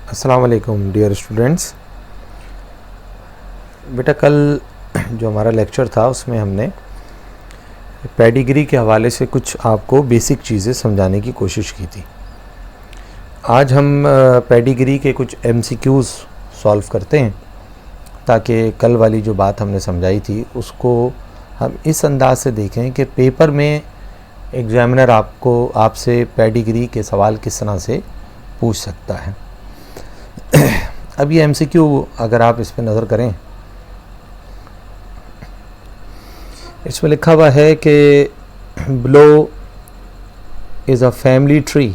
अस्सलाम वालेकुम dear students. बेटा कल जो हमारा लेक्चर था उसमें हमने पेडिग्री के हवाले से कुछ आपको बेसिक चीज़ें समझाने की कोशिश की थी। आज हम पेडिग्री के कुछ एमसीक्यूज़ सॉल्व करते हैं ताकि कल वाली जो बात हमने समझाई थी उसको हम इस अंदाज से देखें कि पेपर में एग्ज़ामिनर आपसे पेडिग्री के सवाल किस तरह से पूछ सकता है। अब ये एमसीक्यू अगर आप इस पर नज़र करें, इसमें लिखा हुआ है कि below is a family tree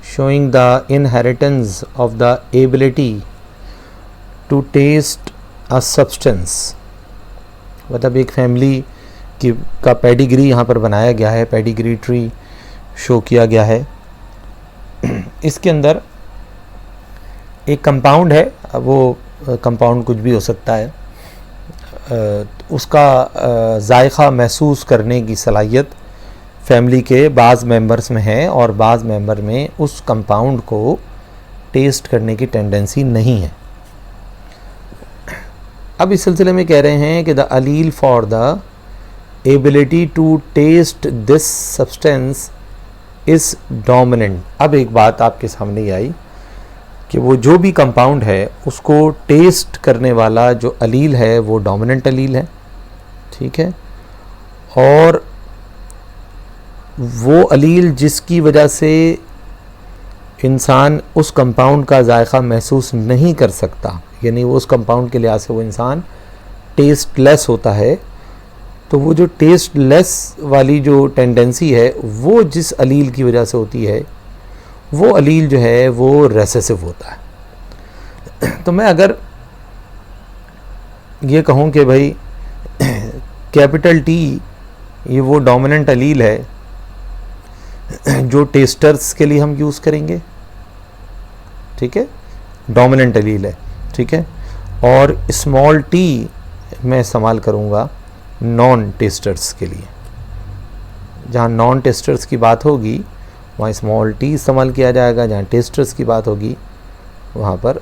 showing the inheritance of the ability to test a substance. मतलब एक फैमिली का पेडिग्री यहाँ पर बनाया गया है, पेडिग्री ट्री शो किया गया है। इसके अंदर एक कंपाउंड है, वो कंपाउंड कुछ भी हो सकता है, उसका जायका महसूस करने की सलाहियत फैमिली के बाज़ मेंबर्स में है और बाज़ मेंबर में उस कंपाउंड को टेस्ट करने की टेंडेंसी नहीं है। अब इस सिलसिले में कह रहे हैं कि the allele for the ability to test this substance is dominant. अब एक बात आपके सामने आई कि वो जो भी कंपाउंड है उसको टेस्ट करने वाला जो अलील है वो डोमिनेंट अलील है, ठीक है। और वो अलील जिसकी वजह से इंसान उस कंपाउंड का जायका महसूस नहीं कर सकता, यानी वो उस कंपाउंड के लिहाज से वो इंसान टेस्टलेस होता है, तो वो जो टेस्टलेस वाली जो टेंडेंसी है वो जिस अलील की वजह से होती है वो अलील जो है वो रेसेसिव होता है। तो मैं अगर ये कहूँ कि भाई कैपिटल टी ये वो डोमिनेंट अलील है जो टेस्टर्स के लिए हम यूज़ करेंगे, ठीक है, डोमिनेंट अलील है, ठीक है। और स्मॉल टी मैं इस्तेमाल करूँगा नॉन टेस्टर्स के लिए। जहाँ नॉन टेस्टर्स की बात होगी वहाँ स्मॉल टी इस्तेमाल किया जाएगा, जहाँ टेस्टर्स की बात होगी वहाँ पर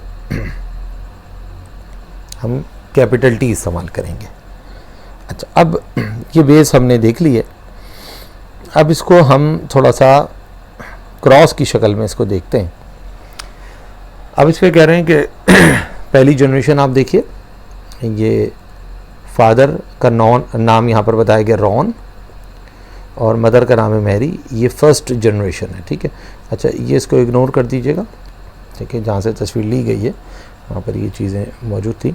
हम कैपिटल टी इस्तेमाल करेंगे। अच्छा, अब ये बेस हमने देख ली है। अब इसको हम थोड़ा सा क्रॉस की शक्ल में इसको देखते हैं। अब इस पर कह रहे हैं कि पहली जनरेशन आप देखिए, ये फादर का नाम यहाँ पर बताया गया रॉन और मदर का नाम है मैरी, ये फर्स्ट जनरेशन है, ठीक है। अच्छा, ये इसको इग्नोर कर दीजिएगा, ठीक है, जहाँ से तस्वीर ली गई है वहाँ पर ये चीज़ें मौजूद थी।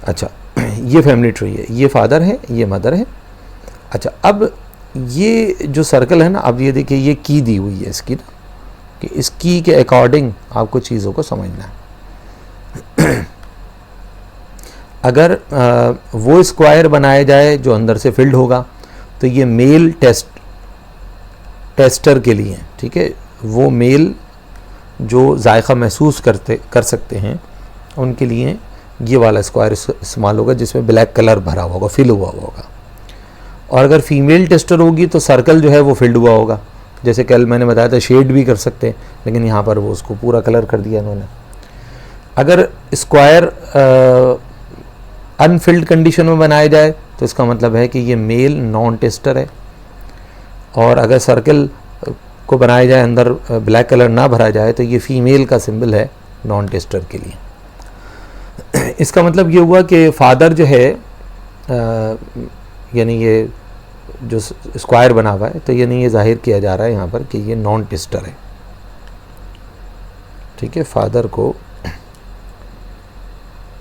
अच्छा, ये फैमिली ट्री है, ये फादर है, ये मदर है। अच्छा, अब ये जो सर्कल है ना, अब ये देखिए ये की दी हुई है इसकी ना, कि इस की के अकॉर्डिंग आपको चीज़ों को समझना है। अगर वो स्क्वायर बनाया जाए जो अंदर से फिल्ड होगा तो ये मेल टेस्टर के लिए, ठीक है, वो मेल जो जायका महसूस कर सकते हैं उनके लिए ये वाला स्क्वायर इस्तेमाल होगा जिसमें ब्लैक कलर भरा हुआ होगा, फिल हुआ होगा। और अगर फीमेल टेस्टर होगी तो सर्कल जो है वो फिल्ड हुआ होगा, जैसे कल मैंने बताया था शेड भी कर सकते हैं, लेकिन यहाँ पर वो उसको पूरा कलर कर दिया इन्होंने। अगर स्क्वायर अनफिल्ड कंडीशन में बनाया जाए तो इसका मतलब है कि ये मेल नॉन टेस्टर है। और अगर सर्कल को बनाया जाए अंदर ब्लैक कलर ना भरा जाए तो ये फीमेल का सिंबल है नॉन टेस्टर के लिए। इसका मतलब ये हुआ कि फादर जो है यानी ये जो स्क्वायर बना हुआ है तो यानी ये जाहिर किया जा रहा है यहाँ पर कि ये नॉन टेस्टर है, ठीक है। फादर को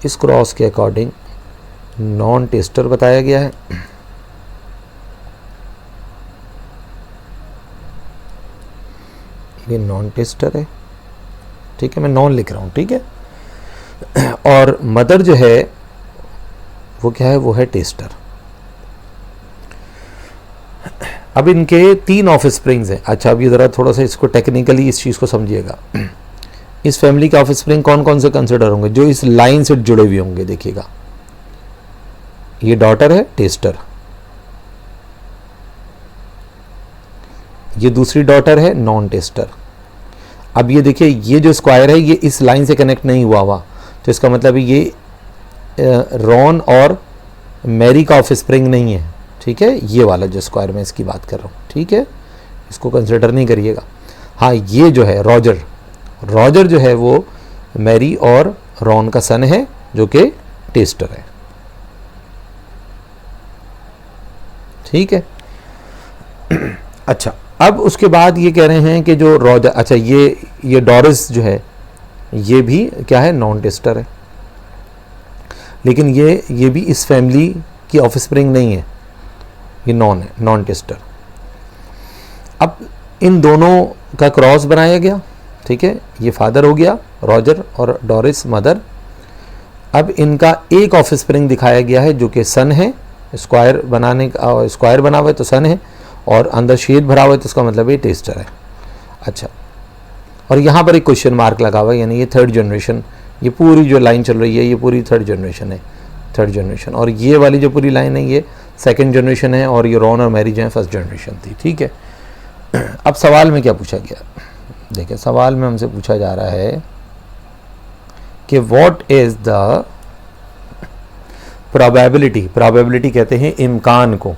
इस क्रॉस के अकॉर्डिंग नॉन टेस्टर बताया गया है। ये नॉन टेस्टर है, ठीक है, मैं नॉन लिख रहा हूँ, ठीक है। और मदर जो है वो क्या है, वो है टेस्टर। अब इनके 3 ऑफ स्प्रिंग्स हैं। अच्छा, अब ये ज़रा थोड़ा सा इसको टेक्निकली इस चीज़ को समझिएगा। इस फैमिली के ऑफ स्प्रिंग कौन कौन से कंसिडर होंगे, जो इस लाइन से जुड़े हुए होंगे। देखिएगा, ये डॉटर है टेस्टर, ये दूसरी डॉटर है नॉन टेस्टर। अब ये देखिए, ये जो स्क्वायर है ये इस लाइन से कनेक्ट नहीं हुआ, तो इसका मतलब ये रॉन और मैरी का ऑफ स्प्रिंग नहीं है, ठीक है। ये वाला जो स्क्वायर मैं इसकी बात कर रहा हूँ, ठीक है, इसको कंसिडर नहीं करिएगा। हाँ, ये जो है रॉजर जो है वो मैरी और रॉन का सन है, जो कि टेस्टर है, ठीक है। अच्छा, अब उसके बाद ये कह रहे हैं कि जो रॉजर, अच्छा ये डोरिस जो है ये भी क्या है, नॉन टेस्टर है, लेकिन ये भी इस फैमिली की ऑफस्प्रिंग नहीं है, ये नॉन टेस्टर। अब इन दोनों का क्रॉस बनाया गया, ठीक है, ये फादर हो गया रॉजर और डोरिस मदर। अब इनका एक ऑफस्प्रिंग दिखाया गया है जो कि सन है, स्क्वायर बनाने का, स्क्वायर बना हुआ है तो सन है, और अंदर शेड भरा हुआ है तो उसका मतलब ये टेस्टर है। अच्छा, और यहाँ पर एक क्वेश्चन मार्क लगा हुआ है, यानी ये थर्ड जनरेशन, ये पूरी जो लाइन चल रही है ये पूरी थर्ड जनरेशन है, थर्ड जनरेशन, और ये वाली जो पूरी लाइन है ये सेकंड जनरेशन है, और ये रॉन और मैरी जो है फर्स्ट जनरेशन थी, ठीक है। अब सवाल में क्या पूछा गया, देखिए सवाल में हमसे पूछा जा रहा है कि व्हाट इज द प्रोबेबिलिटी कहते हैं इम्कान को,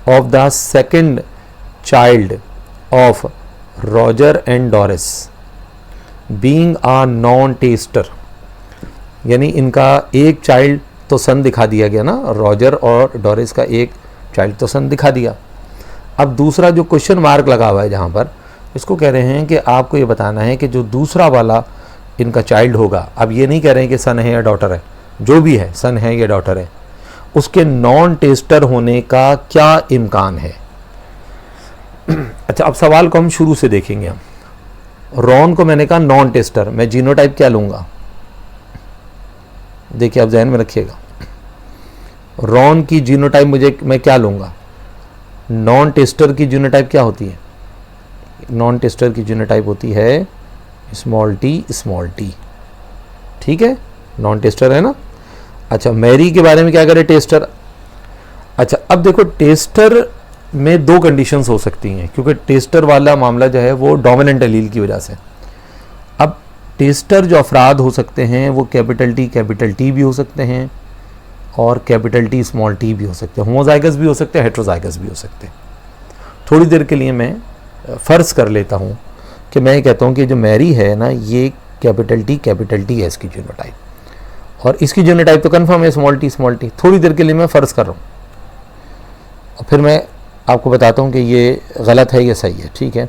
of the second child of Roger and Doris being a non tester, यानी इनका एक चाइल्ड तो सन दिखा दिया गया ना, रॉजर और डोरिस का एक चाइल्ड तो सन दिखा दिया। अब दूसरा जो क्वेश्चन मार्क लगा हुआ है जहाँ पर, इसको कह रहे हैं कि आपको ये बताना है कि जो दूसरा वाला इनका चाइल्ड होगा, अब ये नहीं कह रहे हैं कि सन है या डॉटर है, जो भी है सन है या डॉटर है, उसके नॉन टेस्टर होने का क्या इम्कान है। अच्छा, अब सवाल को हम शुरू से देखेंगे। हम रॉन को मैंने कहा नॉन टेस्टर, मैं जीनोटाइप क्या लूँगा, देखिए आप ध्यान में रखिएगा, रॉन की जीनोटाइप मैं क्या लूँगा, नॉन टेस्टर की जीनोटाइप क्या होती है, नॉन टेस्टर की जीनोटाइप होती है स्मॉल टी, ठीक है, नॉन टेस्टर है ना। अच्छा, मैरी के बारे में क्या करे, टेस्टर। अच्छा, अब देखो टेस्टर में दो कंडीशंस हो सकती हैं, क्योंकि टेस्टर वाला मामला जो है वो डोमिनेंट एलील की वजह से। अब टेस्टर जो अफराद हो सकते हैं वो कैपिटल टी भी हो सकते हैं, और कैपिटल टी स्मॉल टी भी हो सकते हैं, होमोजाइगस भी हो सकते हैं, हेट्रोजाइगस भी हो सकते हैं। थोड़ी देर के लिए मैं फ़र्ज़ कर लेता हूँ कि मैं कहता हूँ कि जो मैरी है ना, ये कैपिटल टी है इसकी जीनोटाइप, और इसकी जीनोटाइप तो कन्फर्म है स्मॉल टी। थोड़ी देर के लिए मैं फ़र्ज़ कर रहा हूँ, और फिर मैं आपको बताता हूँ कि ये गलत है या सही है, ठीक है।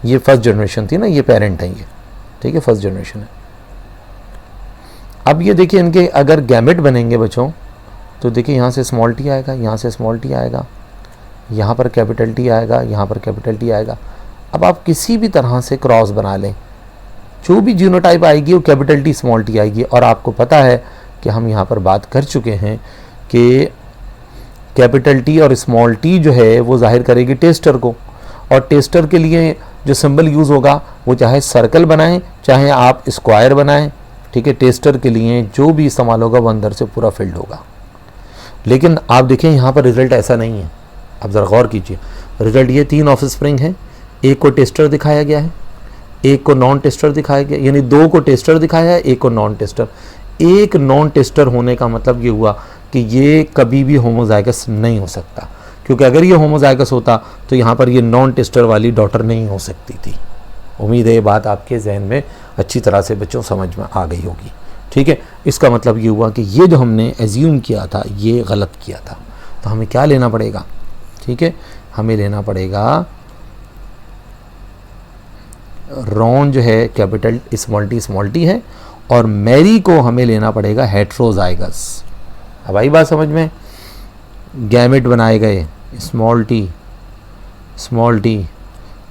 ये फर्स्ट जनरेशन थी ना, ये पेरेंट है ये, ठीक है, फर्स्ट जनरेशन है। अब ये देखिए इनके अगर गैमेट बनेंगे बच्चों, तो देखिए यहाँ से स्मॉल टी आएगा, यहाँ से स्मॉल टी आएगा, यहाँ पर कैपिटल टी आएगा, यहाँ पर कैपिटल टी आएगा। अब आप किसी भी तरह से क्रॉस बना लें, जो भी जीनोटाइप आएगी वो कैपिटल टी स्मॉल टी आएगी। और आपको पता है कि हम यहाँ पर बात कर चुके हैं कि कैपिटल टी और स्मॉल टी जो है वो जाहिर करेगी टेस्टर को, और टेस्टर के लिए जो सिंबल यूज़ होगा वो चाहे सर्कल बनाएं चाहे आप स्क्वायर बनाएं, ठीक है। टेस्टर के लिए जो भी इस्तेमाल होगा वो अंदर से पूरा फिल्ड होगा। लेकिन आप देखें यहाँ पर रिज़ल्ट ऐसा नहीं है, आप ज़रा गौर कीजिए, रिज़ल्ट ये 3 ऑफस्प्रिंग हैं, एक को टेस्टर दिखाया गया है, एक को नॉन टेस्टर दिखाया गया, यानी 2 को टेस्टर दिखाया है, एक को नॉन टेस्टर। एक नॉन टेस्टर होने का मतलब ये हुआ कि ये कभी भी होमोजाइगस नहीं हो सकता, क्योंकि अगर ये होमोजाइगस होता तो यहाँ पर ये नॉन टेस्टर वाली डॉटर नहीं हो सकती थी। उम्मीद है ये बात आपके जहन में अच्छी तरह से बच्चों समझ में आ गई होगी, ठीक है। इसका मतलब ये हुआ कि ये जो हमने एज्यूम किया था ये गलत किया था, तो हमें क्या लेना पड़ेगा, ठीक है, हमें लेना पड़ेगा रॉन जो है कैपिटल स्मॉल टी है, और मैरी को हमें लेना पड़ेगा हेट्रोजाइगस। अब आई बात समझ में, गैमेट बनाए गए स्मॉल टी।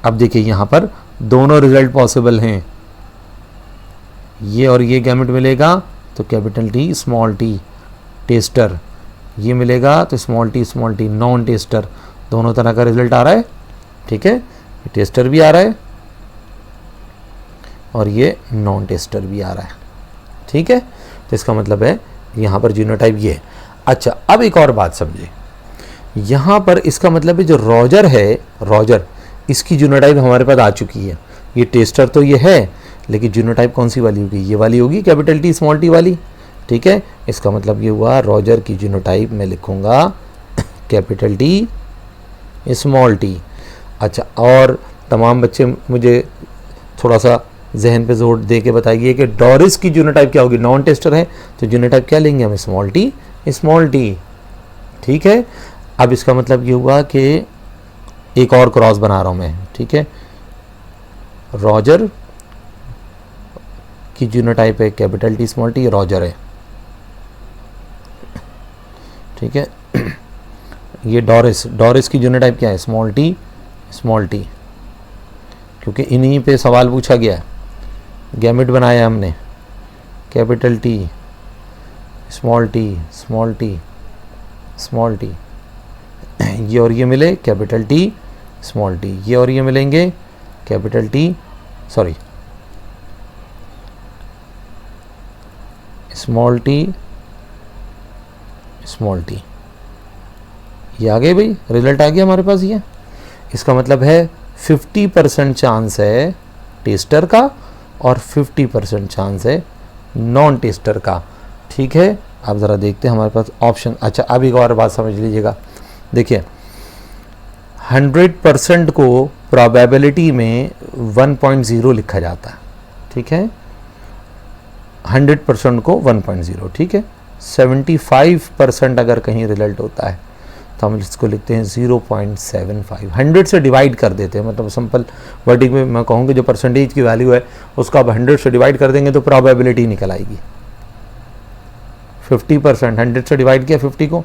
अब देखिए यहाँ पर दोनों रिजल्ट पॉसिबल हैं, ये और ये गैमेट मिलेगा तो capital T small T tester, ये मिलेगा तो स्मॉल टी नॉन टेस्टर। दोनों तरह का रिजल्ट आ रहा है, ठीक है, ये टेस्टर भी आ रहा है और ये नॉन टेस्टर भी आ रहा है, ठीक है। तो इसका मतलब है यहाँ पर जीनोटाइप ये है। अच्छा, अब एक और बात समझे, यहाँ पर इसका मतलब है जो रॉजर है, रॉजर इसकी जीनोटाइप हमारे पास आ चुकी है, ये टेस्टर तो ये है, लेकिन जीनोटाइप कौन सी वाली होगी, ये वाली होगी, कैपिटल टी स्मॉल टी वाली, ठीक है। इसका मतलब ये हुआ रॉजर की जीनोटाइप मैं लिखूंगा कैपिटल टी स्मॉल टी। अच्छा, और तमाम बच्चे मुझे थोड़ा सा जहन पे जोर दे के बताइए कि डोरिस की जीनोटाइप क्या होगी, नॉन टेस्टर है तो जीनोटाइप क्या लेंगे हम, स्मॉल टी, ठीक है। अब इसका मतलब ये हुआ कि एक और क्रॉस बना रहा हूँ मैं, ठीक है। रॉजर की जीनोटाइप है capital T small T, Roger है, ठीक है। ये डोरिस की जीनोटाइप क्या है, स्मॉल टी, क्योंकि इन्हीं पे सवाल पूछा गया है, गैमेट बनाया हमने, कैपिटल टी स्मॉल टी, ये और ये मिले कैपिटल टी स्मॉल टी, ये और ये मिलेंगे कैपिटल टी स्मॉल टी, ये आ गए भाई, रिजल्ट आ गया हमारे पास। ये इसका मतलब है 50% चांस है टेस्टर का और 50% चांस है नॉन टेस्टर का, ठीक है। अब ज़रा देखते हैं हमारे पास ऑप्शन। अच्छा, अब एक और बात समझ लीजिएगा, देखिए 100% को प्रोबेबिलिटी में 1.0 लिखा जाता है, ठीक है। 100% को 1.0, ठीक है। 75% अगर कहीं रिजल्ट होता है तो हम इसको लिखते हैं 0.75, 100 से डिवाइड कर देते हैं, मतलब सिंपल वर्डिंग में मैं कहूँगी जो परसेंटेज की वैल्यू है उसको आप 100 से डिवाइड कर देंगे तो प्रोबेबिलिटी निकल आएगी। 50%, 100 से डिवाइड किया 50 को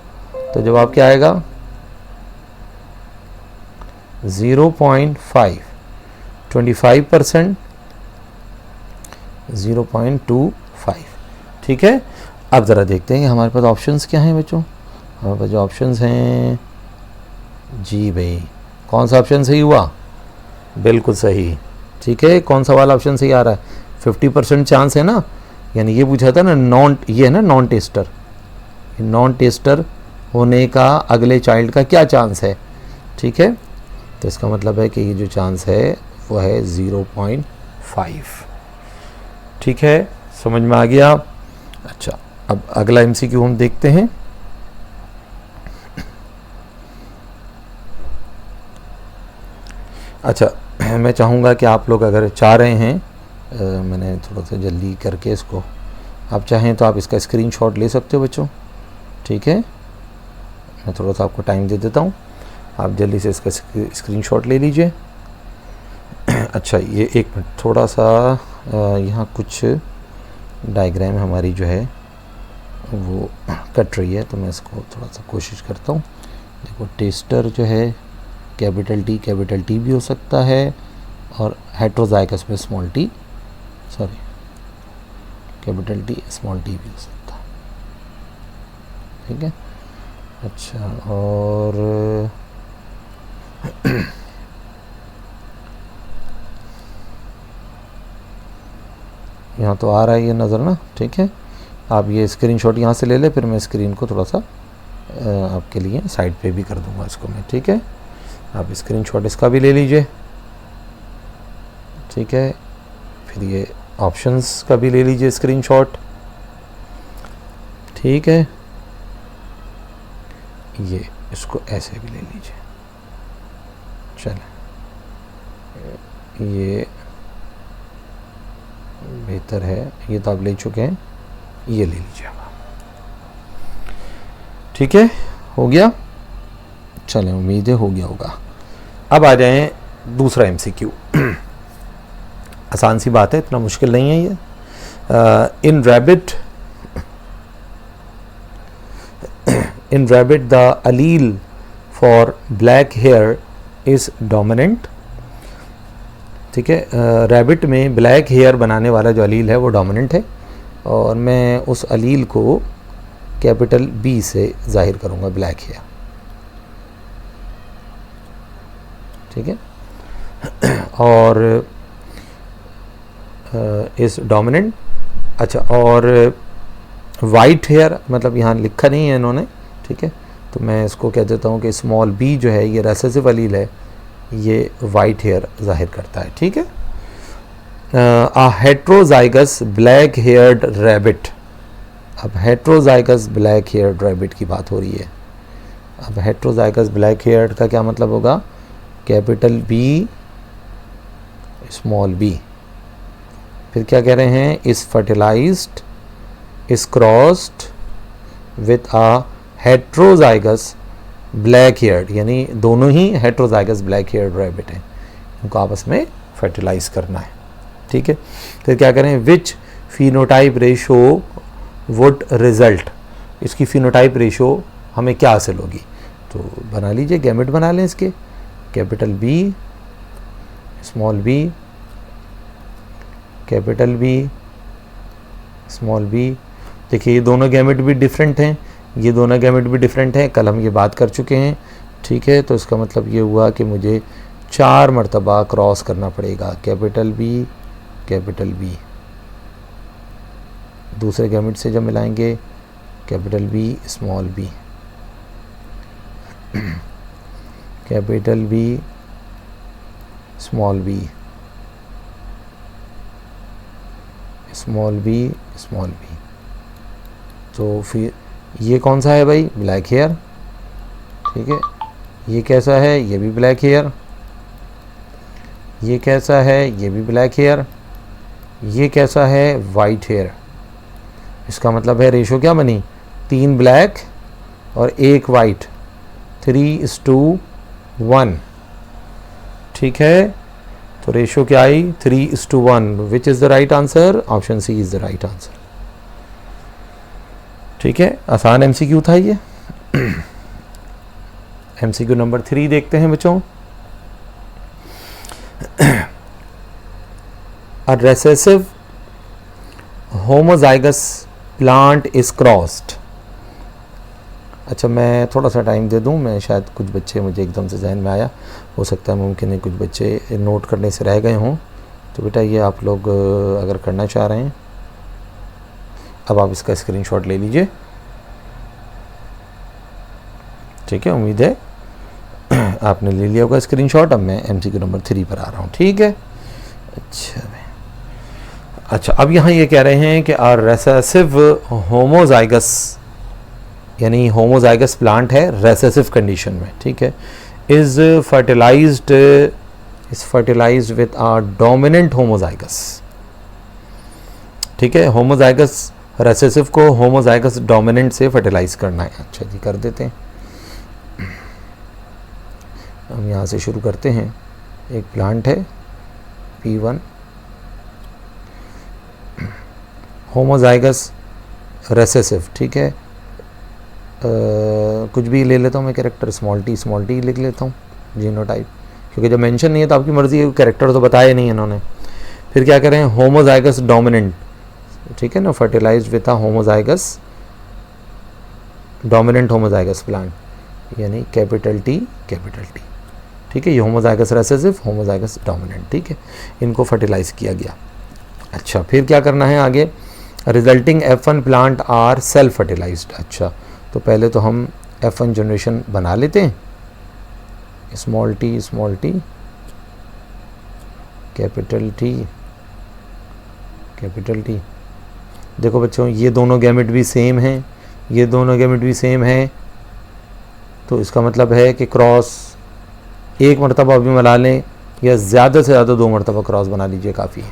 तो जवाब क्या आएगा 0.5, 25% 0.25, ठीक है। अब ज़रा देखते हैं कि हमारे पास ऑप्शंस क्या हैं बच्चों। हमारे पास जो ऑप्शंस हैं, जी भाई कौन सा ऑप्शन सही हुआ, बिल्कुल सही, ठीक है। कौन सा वाला ऑप्शन सही आ रहा है, 50% चांस है ना, यानी ये पूछा था ना ये है ना नॉन टेस्टर होने का अगले चाइल्ड का क्या चांस है, ठीक है। तो इसका मतलब है कि ये जो चांस है वो है 0.5, ठीक है, समझ में आ गया। अच्छा, अब अगला MCQ हम देखते हैं। अच्छा, मैं चाहूँगा कि आप लोग अगर चाह रहे हैं, मैंने थोड़ा सा जल्दी करके इसको, आप चाहें तो आप इसका स्क्रीनशॉट ले सकते हो बच्चों, ठीक है। मैं थोड़ा सा आपको टाइम दे देता हूँ, आप जल्दी से इसका स्क्रीनशॉट ले लीजिए। अच्छा, ये एक मिनट, थोड़ा सा यहाँ कुछ डायग्राम हमारी जो है वो कट रही है, तो मैं इसको थोड़ा सा कोशिश करता हूँ। देखो, टेस्टर जो है कैपिटल टी भी हो सकता है और हेट्रोजाइगस में कैपिटल टी स्मॉल टी भी हो सकता है, ठीक है। अच्छा, और यहाँ तो आ रहा है ये नज़र ना, ठीक है। आप ये स्क्रीनशॉट यहाँ से ले लें, फिर मैं स्क्रीन को थोड़ा सा आपके लिए साइड पे भी कर दूँगा इसको मैं, ठीक है। आप स्क्रीनशॉट इसका भी ले लीजिए, ठीक है। फिर ये ऑप्शंस का भी ले लीजिए स्क्रीनशॉट, ठीक है। ये इसको ऐसे भी ले लीजिए, चलें, ये बेहतर है, ये तो आप ले चुके हैं, ये ले लीजिए, ठीक है, हो गया। चलें, उम्मीद है हो गया होगा। अब आ जाएं दूसरा MCQ। आसान सी बात है, इतना मुश्किल नहीं है ये। In rabbit the allele for black hair is dominant, ठीक है। रैबिट में ब्लैक हेयर बनाने वाला जो अलील है वो डोमिनेंट है, और मैं उस अलील को कैपिटल B से जाहिर करूँगा, ब्लैक हेयर, ठीक है। और इस डोमिनेंट, अच्छा, और वाइट हेयर मतलब यहाँ लिखा नहीं है इन्होंने, ठीक है, तो मैं इसको कह देता हूँ कि स्मॉल b जो है ये रेसेसिव अलील है, ये वाइट हेयर जाहिर करता है, ठीक है। a heterozygous black haired rabbit. अब heterozygous black haired rabbit की बात हो रही है. अब heterozygous black haired का क्या मतलब होगा? Capital B small b. फिर क्या कह रहे हैं? Is fertilised, is crossed with a heterozygous black haired, यानी दोनों ही हेट्रोजाइगस ब्लैक हेयर्ड रैबिट हैं, उनको आपस में फर्टिलाइज करना है. ठीक है. फिर क्या करें? विच फिनोटाइप रेशो वुड रिजल्ट, इसकी फिनोटाइप रेशो हमें क्या हासिल होगी? तो बना लीजिए, गैमेट बना लें इसके. Capital B small B, capital B small B. देखिए ये दोनों गैमेट भी डिफरेंट हैं, ये दोनों गैमेट भी डिफरेंट हैं, कल हम ये बात कर चुके हैं. ठीक है. तो इसका मतलब ये हुआ कि मुझे 4 मरतबा क्रॉस करना पड़ेगा. कैपिटल बी, कैपिटल बी, दूसरे गैमेट से जब मिलाएंगे capital B small B, capital B small B, small B small B. तो फिर ये कौन सा है भाई? Black hair. ठीक है. ये कैसा है? ये भी ब्लैक हेयर. ये कैसा है? ये भी ब्लैक हेयर. ये कैसा है? White hair. इसका मतलब है रेशो क्या बनी? 3 ब्लैक और 1 वाइट, 3:1. ठीक है. तो रेशो क्या आई? 3:1. Which is the right answer? Option C is the right answer. ठीक है. आसान एमसीक्यू था ये. एमसीक्यू नंबर 3 देखते हैं बच्चों. A recessive homozygous plant is crossed. अच्छा, मैं थोड़ा सा टाइम दे दूं, मैं शायद कुछ बच्चे मुझे एकदम से जहन में आया, हो सकता है मुमकिन है कुछ बच्चे नोट करने से रह गए हों. तो बेटा ये आप लोग अगर करना चाह रहे हैं, अब आप इसका स्क्रीनशॉट ले लीजिए. ठीक है. उम्मीद है आपने ले लिया होगा स्क्रीनशॉट. अब मैं एमसीक्यू नंबर 3 पर आ रहा हूँ. ठीक है. अच्छा, अब यहाँ ये कह रहे हैं कि आर रेसेसिव होमोजाइगस, यानी होमोजाइगस प्लांट है रेसेसिव कंडीशन में. ठीक है. Is fertilised with a dominant homozygous. ठीक है. होमोजाइगस रेसेसिव को होमोजाइगस डोमिनेंट से फर्टिलाइज करना है. अच्छा जी, कर देते हैं. हम यहाँ से शुरू करते हैं. एक प्लांट है P1, होमोजाइगस रेसेसिव. ठीक है. कुछ भी ले लेता हूँ मैं, कैरेक्टर स्मॉल टी लिख लेता हूँ, जीनोटाइप, क्योंकि जब मेंशन नहीं है तो आपकी मर्ज़ी है, कैरेक्टर तो बताया नहीं इन्होंने. फिर क्या करें? Homozygous dominant. ठीक है ना. Fertilised with a homozygous dominant homozygous plant, यानी कैपिटल टी कैपिटल टी. ठीक है. ये होमोजाइगस रेसेसिव, होमोजाइगस डोमिनेंट. ठीक है. इनको फर्टिलाइज किया गया. अच्छा, फिर क्या करना है आगे? Resulting F1 plant are self fertilised. अच्छा, तो पहले तो हम F1 जनरेशन बना लेते हैं. Small T capital T. देखो बच्चों, ये दोनों गैमेट भी सेम हैं, ये दोनों गैमेट भी सेम हैं. तो इसका मतलब है कि क्रॉस एक मरतबा अभी मिला लें, या ज़्यादा से ज़्यादा 2 मरतबा क्रॉस बना लीजिए, काफ़ी है.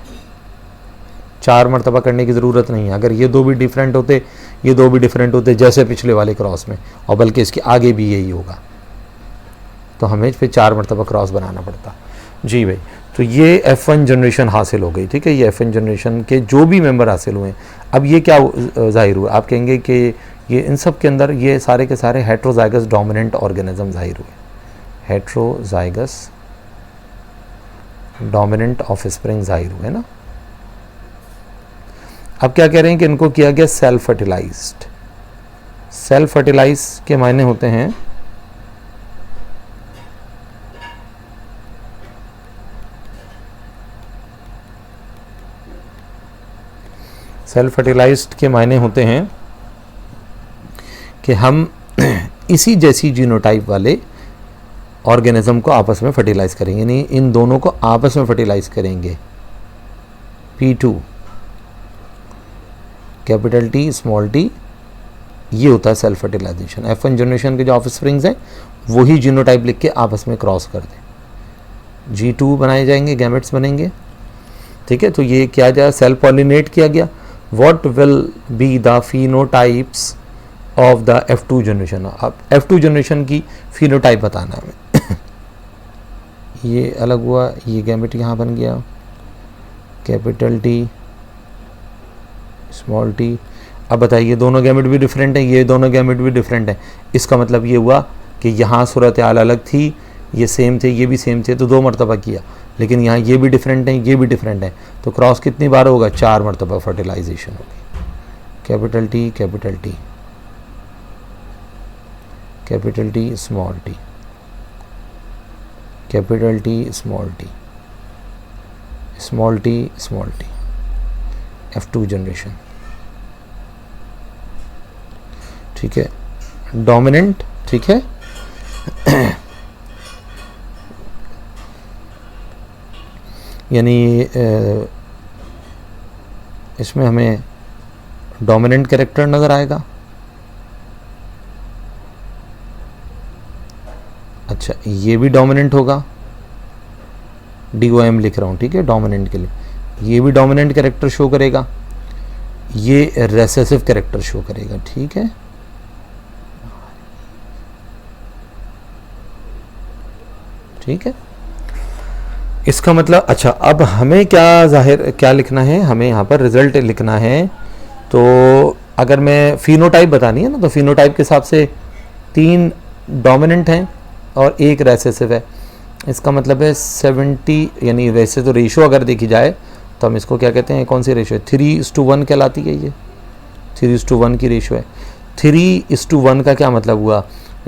4 मरतबा करने की ज़रूरत नहीं है. अगर ये दो भी डिफरेंट होते, ये दो भी डिफरेंट होते जैसे पिछले वाले क्रॉस में, और बल्कि इसके आगे भी यही होगा, तो हमें फिर 4 मरतबा क्रॉस बनाना पड़ता. जी भाई. तो ये F1 जनरेशन हासिल हो गई. ठीक है. ये F1 जनरेशन के जो भी मेंबर हासिल हुए, अब ये क्या ज़ाहिर हुआ? आप कहेंगे कि ये इन सब के अंदर ये सारे के सारे हेट्रोजाइगस डोमिनेंट ऑर्गेनिज्म ज़ाहिर हुए. हेट्रोजाइगस डोमिनेंट ऑफस्प्रिंग ज़ाहिर हुए ना. अब क्या कह रहे हैं कि इनको किया गया सेल्फ फर्टिलाइज्ड. सेल्फ फर्टिलाइज के मायने होते हैं सेल्फ फर्टिलाइज्ड के मायने होते हैं कि हम इसी जैसी जीनोटाइप वाले ऑर्गेनिज्म को आपस में फर्टिलाइज करेंगे, यानी इन दोनों को आपस में फर्टिलाइज करेंगे. P2, capital T small T, ये होता है सेल्फ फर्टिलाइजेशन। F1 जनरेशन के जो ऑफ स्प्रिंग्स हैं वही जीनोटाइप लिख के आपस में क्रॉस कर दें, G2 बनाए जाएंगे, गैमेट्स बनेंगे। ठीक है, तो ये किया जाए, सेल्फ पॉलिनेट किया गया। What will be the phenotypes of the F2 generation. अब F2 जनरेशन की फिनोटाइप बताना है हमें। ये अलग हुआ, ये गैमेट यहाँ बन गया, कैपिटल टी स्मॉल टी। अब बताइए दोनों गैमेट भी डिफरेंट हैं, ये दोनों गैमेट भी डिफरेंट हैं। इसका मतलब ये हुआ कि यहाँ सूरत हाल अलग थी, ये सेम थे, ये भी सेम थे, तो 2 मरतबा किया। लेकिन यहाँ ये भी डिफरेंट हैं, ये भी डिफरेंट हैं, तो क्रॉस कितनी बार होगा? 4 मरतबा फर्टिलाइजेशन होगी। Capital T capital T, capital T small T, capital T small T, small T small T, F2 generation. ठीक है, डोमिनेंट। ठीक है, यानी इसमें हमें डोमिनेंट कैरेक्टर नज़र आएगा। अच्छा, ये भी डोमिनेंट होगा, DOM लिख रहा हूँ, ठीक है, डोमिनेंट के लिए। ये भी डोमिनेंट कैरेक्टर शो करेगा, ये रेसेसिव कैरेक्टर शो करेगा। ठीक है, ठीक है, इसका मतलब अच्छा, अब हमें क्या लिखना है, हमें यहाँ पर रिजल्ट लिखना है। तो अगर मैं फिनोटाइप बतानी है ना, तो फिनोटाइप के हिसाब से 3 डोमिनेंट हैं और 1 रेसेसिव है। इसका मतलब है 70, यानी वैसे तो रेशो अगर देखी जाए तो हम इसको क्या कहते हैं, कौन सी रेशो है? 3:1 कहलाती है। ये 3:1 की रेशो है। 3:1 का क्या मतलब हुआ?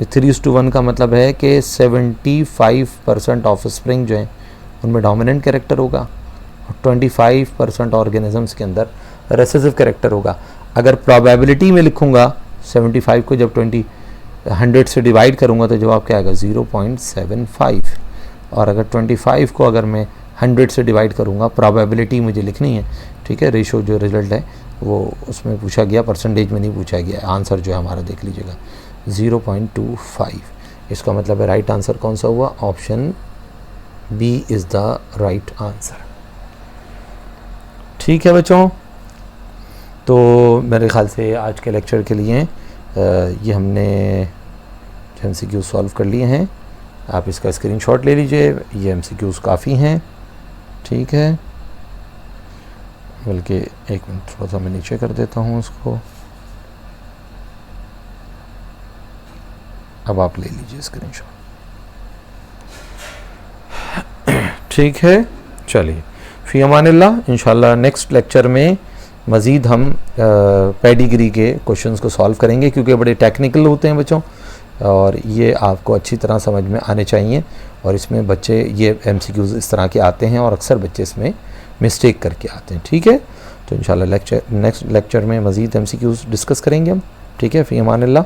3:1 का मतलब है कि 75% ऑफ स्प्रिंग जो है उनमें डोमिनेंट कैरेक्टर होगा और 25% ऑर्गेनिजम्स के अंदर रेसेसिव कैरेक्टर होगा। अगर प्रोबेबिलिटी में लिखूंगा 75 को जब 100 से डिवाइड करूंगा तो जवाब क्या आएगा? 0.75। और अगर 25 को अगर मैं 100 से डिवाइड करूंगा, प्रोबेबिलिटी मुझे लिखनी है, ठीक है, रेशो जो रिजल्ट है वो उसमें पूछा गया, परसेंटेज में नहीं पूछा गया। आंसर जो है हमारा देख लीजिएगा 0.25। इसका मतलब है राइट आंसर कौन सा हुआ? Option B is the right answer. ठीक है बच्चों, तो मेरे ख्याल से आज के लेक्चर के लिए ये हमने MCQ सॉल्व कर लिए हैं। आप इसका स्क्रीनशॉट ले लीजिए, ये MCQs काफ़ी हैं। ठीक है, बल्कि एक मिनट थोड़ा सा मैं नीचे कर देता हूँ इसको। अब आप ले लीजिए स्क्रीनशॉट। ठीक है, चलिए, फ़ी अमानिल्लाह। इंशाल्लाह नेक्स्ट लेक्चर में मज़ीद हम पेडिग्री के क्वेश्चंस को सॉल्व करेंगे, क्योंकि बड़े टेक्निकल होते हैं बच्चों और ये आपको अच्छी तरह समझ में आने चाहिए। और इसमें बच्चे ये MCQs इस तरह के आते हैं और अक्सर बच्चे इसमें मिस्टेक करके आते हैं। ठीक है, तो इंशाल्लाह नेक्स्ट लेक्चर में मज़ीद MCQs डिस्कस करेंगे हम। ठीक है, फ़ी अमानिल्लाह।